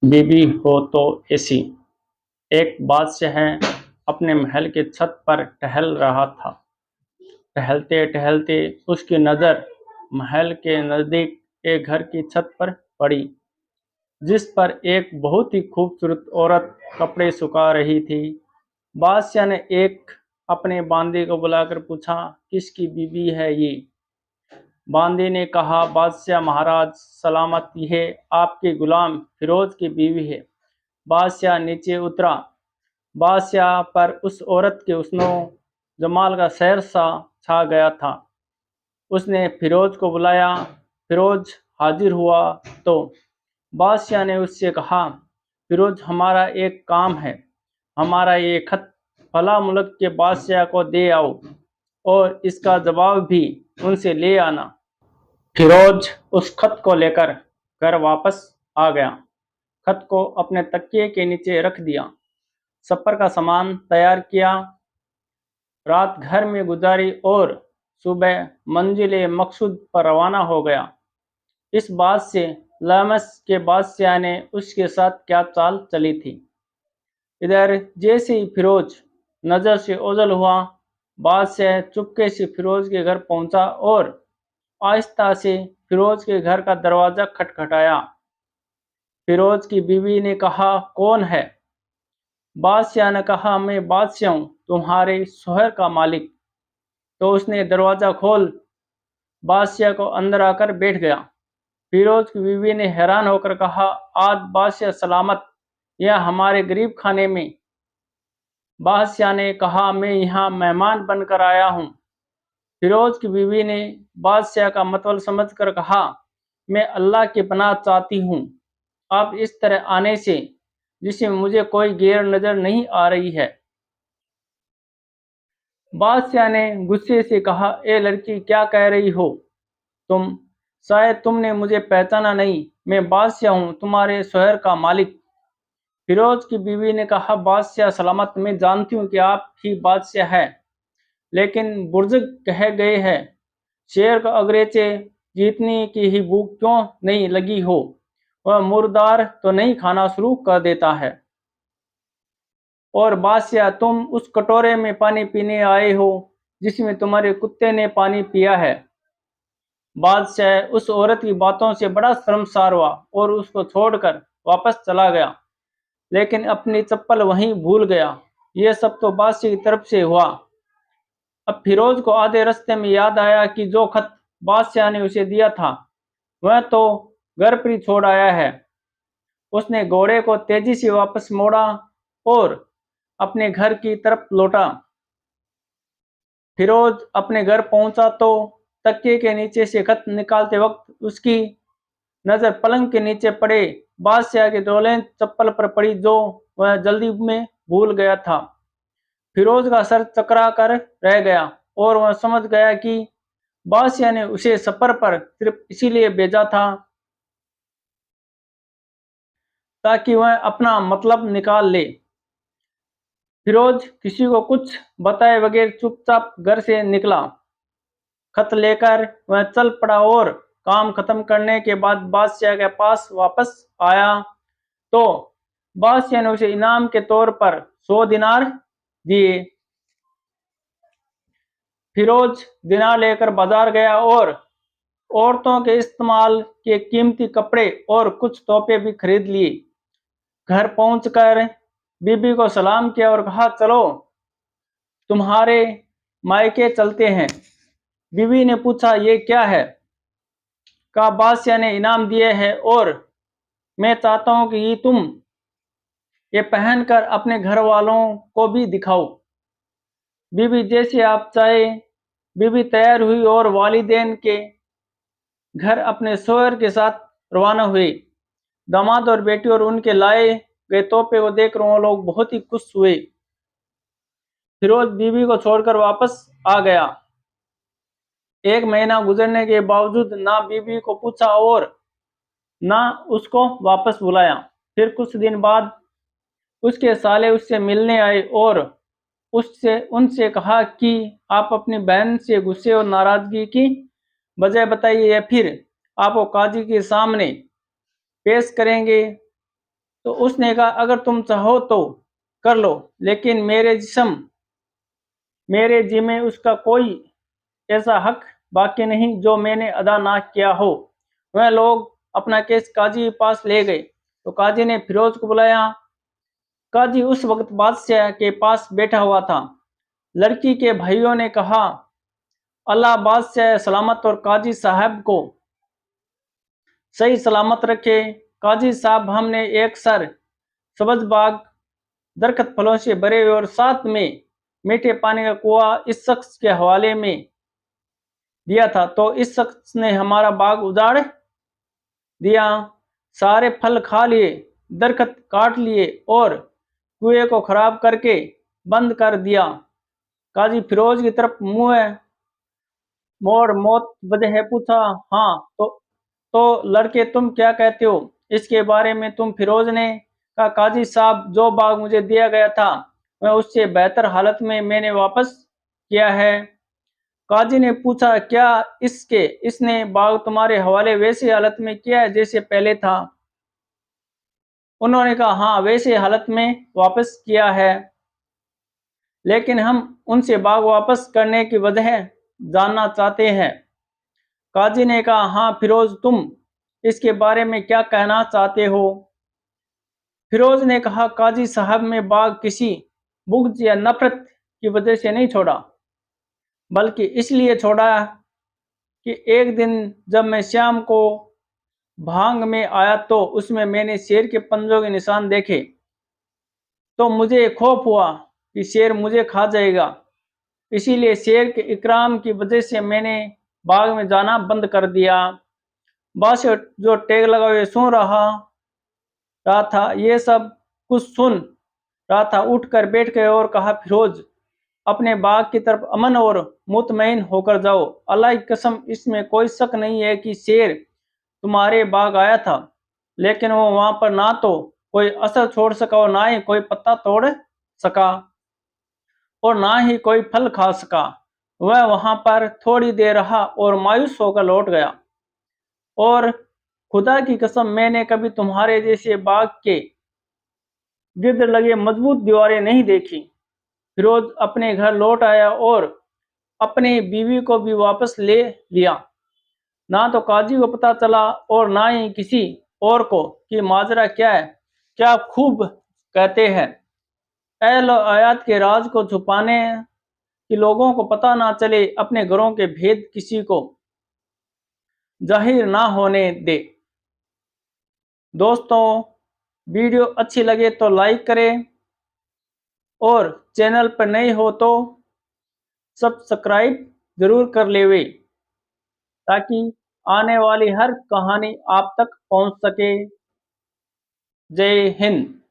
बीबी हो तो ऐसी। एक बादशाह अपने महल के छत पर टहल रहा था। टहलते टहलते उसकी नज़र महल के नज़दीक एक घर की छत पर पड़ी, जिस पर एक बहुत ही खूबसूरत औरत कपड़े सुखा रही थी। बादशाह ने एक अपने बांदी को बुलाकर पूछा, किसकी बीबी है ये? बांदी ने कहा, बादशाह महाराज सलामत, यह आपके गुलाम फिरोज की बीवी है। बादशाह नीचे उतरा। बादशाह पर उस औरत के हुस्नो जमाल का सहर सा छा गया था। उसने फिरोज को बुलाया। फिरोज हाजिर हुआ तो बादशाह ने उससे कहा, फिरोज, हमारा एक काम है। हमारा ये खत फला मुल्क के बादशाह को दे आओ और इसका जवाब भी उनसे ले आना। फिरोज उस खत को लेकर घर वापस आ गया। खत को अपने तकिए के नीचे रख दिया। सफर का सामान तैयार किया। रात घर में गुजारी और सुबह मंजिल मकसूद पर रवाना हो गया। इस बात से लमस के बादशाह ने उसके साथ क्या चाल चली थी। इधर जैसे ही फिरोज नजर से ओझल हुआ, बादशाह चुपके से फिरोज के घर पहुंचा और आहिस्ता से फिरोज के घर का दरवाजा खटखटाया। फिरोज की बीवी ने कहा, कौन है? बादशाह ने कहा, मैं बादशाह हूँ, तुम्हारे शोहर का मालिक। तो उसने दरवाजा खोल बादशाह को अंदर आकर बैठ गया। फिरोज की बीवी ने हैरान होकर कहा, आज बादशाह सलामत, यह हमारे गरीब खाने में? बादशाह ने कहा, मैं यहाँ मेहमान बनकर आया हूँ। फिरोज की बीवी ने बादशाह का मतलब समझकर कहा, मैं अल्लाह की पनाह चाहती हूँ। अब इस तरह आने से जिसमें मुझे कोई गैर नजर नहीं आ रही है। बादशाह ने गुस्से से कहा, ए लड़की, क्या कह रही हो तुम? शायद तुमने मुझे पहचाना नहीं। मैं बादशाह हूँ, तुम्हारे शोहर का मालिक। फिरोज की बीवी ने कहा, बादशाह सलामत, मैं जानती हूँ कि आप ही बादशाह है, लेकिन बुजुर्ग कह गए हैं, शेर को अगरेचे जीतने की ही भूख क्यों नहीं लगी हो, वह मुर्दार तो नहीं खाना शुरू कर देता है। और बादशाह, तुम उस कटोरे में पानी पीने आए हो जिसमें तुम्हारे कुत्ते ने पानी पिया है। बादशाह उस औरत की बातों से बड़ा शर्मसार हुआ और उसको छोड़कर वापस चला गया, लेकिन अपनी चप्पल वहीं भूल गया। यह सब तो बादशाह की तरफ से हुआ। अब फिरोज को आधे रास्ते में याद आया कि जो खत बादशाह ने उसे दिया था वह तो घर पर ही छोड़ आया है। उसने घोड़े को तेजी से वापस मोड़ा और अपने घर की तरफ लौटा। फिरोज अपने घर पहुंचा तो तकिए के नीचे से खत निकालते वक्त उसकी नजर पलंग के नीचे पड़े बादशाह के डोले चप्पल पर पड़ी, जो वह जल्दी में भूल गया था। फिरोज का सर चकरा कर रह गया और वह समझ गया कि बादशाह ने उसे सफर पर सिर्फ इसीलिए भेजा था ताकि वह अपना मतलब निकाल ले। फिरोज किसी को कुछ बताए बगैर चुपचाप घर से निकला। खत लेकर वह चल पड़ा और काम खत्म करने के बाद बादशाह के पास वापस आया तो बादशाह ने उसे इनाम के तौर पर 100 दिनार दिए। फिरोज दिनार लेकर बाजार गया और औरतों के इस्तेमाल के कीमती कपड़े और कुछ तोहफे भी खरीद लिए। घर पहुंचकर बीबी को सलाम किया और कहा, चलो तुम्हारे मायके चलते हैं। बीवी ने पूछा, ये क्या है? कहा, बादशाह ने इनाम दिए है और मैं चाहता हूं कि ये तुम ये पहनकर अपने घर वालों को भी दिखाओ। बीबी, जैसे आप चाहे। बीबी तैयार हुई और वालिदैन के घर अपने शोहर के साथ रवाना हुई। दामाद और बेटी और उनके लाए गए तोहफे को देखकर वो लोग बहुत ही खुश हुए। फिरोज बीबी को छोड़कर वापस आ गया। एक महीना गुजरने के बावजूद ना बीबी को पूछा और ना उसको वापस बुलाया। फिर कुछ दिन बाद उसके साले उससे मिलने आए और उससे उनसे कहा कि आप अपनी बहन से गुस्से और नाराजगी की वजह बताइए या फिर आपको काजी के सामने पेश करेंगे। तो उसने कहा अगर तुम चाहो तो कर लो, लेकिन मेरे जिम्मे उसका कोई ऐसा हक बाकी नहीं जो मैंने अदा ना किया हो। वह लोग अपना केस काजी के पास ले गए तो काजी ने फिरोज को बुलाया। काजी उस वक्त बादशाह के पास बैठा हुआ था। लड़की के भाइयों ने कहा, अल्लाह बादशाह सलामत और काजी साहब को सही सलामत रखे। काजी साहब, हमने एक सब्ज बाग, दरख्त फलों से भरे हुए और साथ में मीठे पानी का कुआं इस शख्स के हवाले में दिया था, तो इस शख्स ने हमारा बाग उजाड़ दिया, सारे फल खा लिए, दरख्त काट लिए और कुएं को खराब करके बंद कर दिया। काजी फिरोज की तरफ मुंह मोड़ मौत वजह पूछा, हाँ तो लड़के तुम क्या कहते हो इसके बारे में? तुम फिरोज ने कहा, काजी साहब, जो बाग मुझे दिया गया था वह उससे बेहतर हालत में मैंने वापस किया है। काजी ने पूछा, क्या इसने बाग तुम्हारे हवाले वैसी हालत में किया है जैसे पहले था? उन्होंने कहा, हाँ वैसे हालत में वापस किया है, लेकिन हम उनसे बाग वापस करने की वजह जानना चाहते हैं। काजी ने कहा, हाँ फिरोज, तुम इसके बारे में क्या कहना चाहते हो? फिरोज ने कहा, काजी साहब, मैं बाग किसी बुग़्ज़ या नफरत की वजह से नहीं छोड़ा, बल्कि इसलिए छोड़ा कि एक दिन जब मैं शाम को भांग में आया तो उसमें मैंने शेर के पंजों के निशान देखे, तो मुझे खौफ हुआ कि शेर मुझे खा जाएगा। इसीलिए शेर के इकराम की वजह से मैंने बाग में जाना बंद कर दिया। बादशाह जो टेक लगा हुए सुन रहा था, ये सब कुछ सुन रहा था, उठकर बैठ गए और कहा, फिरोज, अपने बाग की तरफ अमन और मुतमईन होकर जाओ। अल्लाह की कसम, इसमें कोई शक नहीं है कि शेर तुम्हारे बाग आया था, लेकिन वो वहां पर ना तो कोई असर छोड़ सका और ना ही कोई पत्ता तोड़ सका और ना ही कोई फल खा सका। वह वहां पर थोड़ी देर रहा और मायूस होकर लौट गया। और खुदा की कसम, मैंने कभी तुम्हारे जैसे बाग के गिर्द लगे मजबूत दीवारें नहीं देखी। फिरोज अपने घर लौट आया और अपनी बीवी को भी वापस ले लिया। ना तो काजी को पता चला और ना ही किसी और को कि माजरा क्या है। क्या खूब कहते हैं, अहल आयात के राज को छुपाने कि लोगों को पता ना चले, अपने घरों के भेद किसी को जाहिर ना होने दे। दोस्तों, वीडियो अच्छी लगे तो लाइक करें और चैनल पर नए हो तो सब्सक्राइब जरूर कर लेवे, ताकि आने वाली हर कहानी आप तक पहुंच सके। जय हिंद।